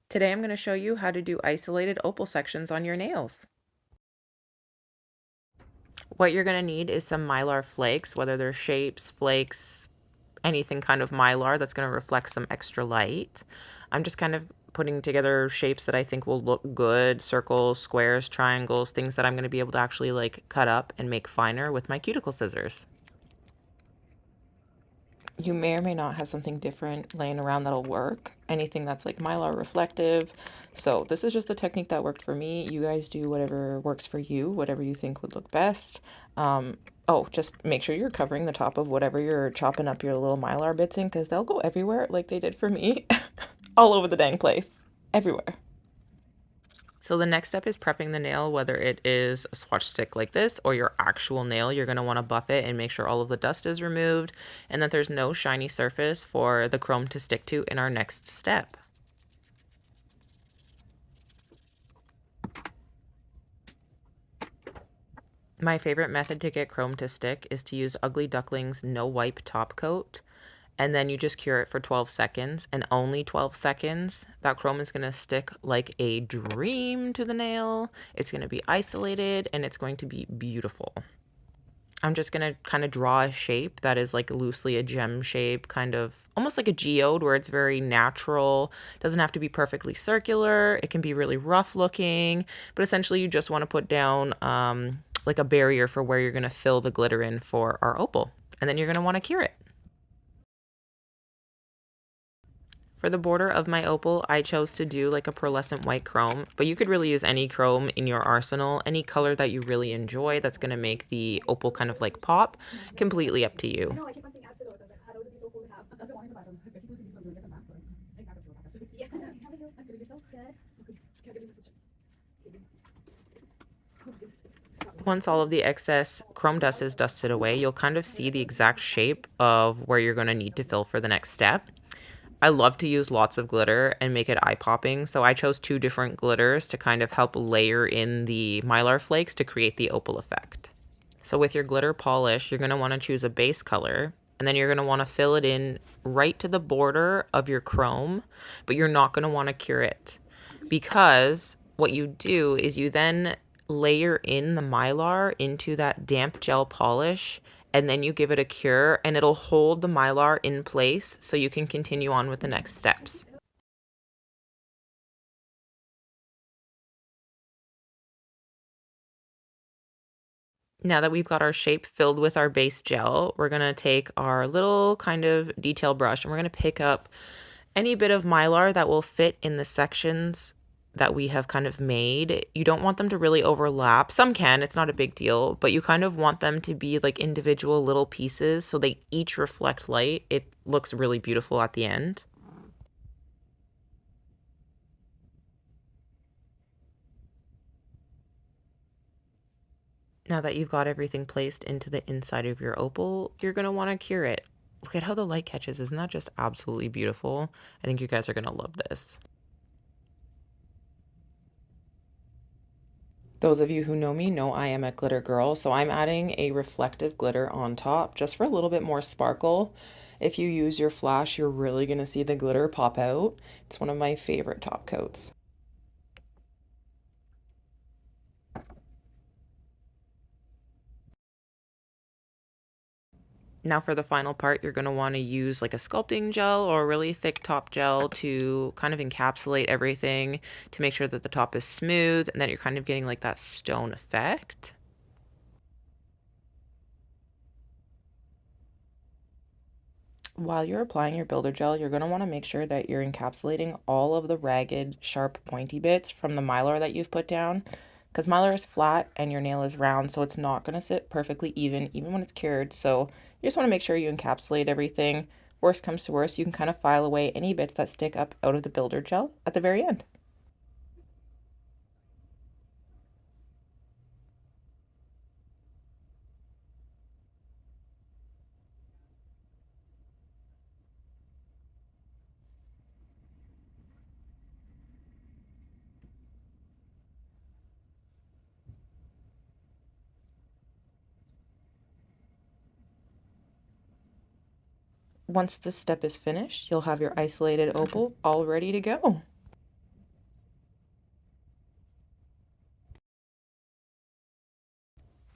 Today I'm going to show you how to do isolated opal sections on your nails. What you're going to need is some Mylar flakes, whether they're shapes, flakes, anything kind of Mylar that's going to reflect some extra light. I'm just kind of putting together shapes that I think will look good, circles, squares, triangles, things that I'm going to be able to actually like cut up and make finer with my cuticle scissors. You may or may not have something different laying around that'll work. Anything that's like Mylar reflective. So this is just the technique that worked for me. You guys do whatever works for you, whatever you think would look best. Oh, just make sure you're covering the top of whatever you're chopping up your little Mylar bits in, because they'll go everywhere like they did for me. All over the dang place. Everywhere. So the next step is prepping the nail, whether it is a swatch stick like this or your actual nail. You're going to want to buff it and make sure all of the dust is removed and that there's no shiny surface for the chrome to stick to in our next step. My favorite method to get chrome to stick is to use Ugly Duckling's No Wipe Top Coat. And then you just cure it for 12 seconds and only 12 seconds. That chrome is going to stick like a dream to the nail. It's going to be isolated and it's going to be beautiful. I'm just going to kind of draw a shape that is like loosely a gem shape, kind of almost like a geode where it's very natural. It doesn't have to be perfectly circular. It can be really rough looking, but essentially you just want to put down like a barrier for where you're going to fill the glitter in for our opal. And then you're going to want to cure it. For the border of my opal, I chose to do like a pearlescent white chrome, but you could really use any chrome in your arsenal, any color that you really enjoy that's going to make the opal kind of like pop, completely up to you. Once all of the excess chrome dust is dusted away, you'll kind of see the exact shape of where you're going to need to fill for the next step. I love to use lots of glitter and make it eye-popping, so I chose 2 different glitters to kind of help layer in the Mylar flakes to create the opal effect. So with your glitter polish, you're going to want to choose a base color, and then you're going to want to fill it in right to the border of your chrome, but you're not going to want to cure it, because what you do is you then layer in the Mylar into that damp gel polish, and then you give it a cure and it'll hold the Mylar in place so you can continue on with the next steps. Now that we've got our shape filled with our base gel, we're going to take our little kind of detail brush and we're going to pick up any bit of Mylar that will fit in the sections that we have kind of made. You don't want them to really overlap. Some can, it's not a big deal, but you kind of want them to be like individual little pieces so they each reflect light. It looks really beautiful at the end. Now that you've got everything placed into the inside of your opal, you're going to want to cure it. Look at how the light catches. Isn't that just absolutely beautiful? I think you guys are going to love this. Those of you who know me know I am a glitter girl, so I'm adding a reflective glitter on top just for a little bit more sparkle. If you use your flash, you're really going to see the glitter pop out. It's one of my favorite top coats. Now for the final part, you're going to want to use like a sculpting gel or a really thick top gel to kind of encapsulate everything to make sure that the top is smooth and that you're kind of getting like that stone effect. While you're applying your builder gel, you're going to want to make sure that you're encapsulating all of the ragged, sharp, pointy bits from the Mylar that you've put down, because Mylar is flat and your nail is round, so it's not going to sit perfectly even when it's cured. So you just want to make sure you encapsulate everything. Worst comes to worst, you can kind of file away any bits that stick up out of the builder gel at the very end. Once this step is finished, you'll have your isolated opal all ready to go.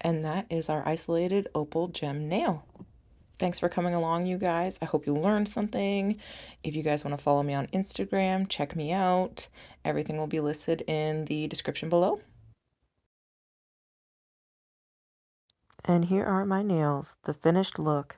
And that is our isolated opal gem nail. Thanks for coming along, you guys. I hope you learned something. If you guys want to follow me on Instagram, check me out. Everything will be listed in the description below. And here are my nails, the finished look.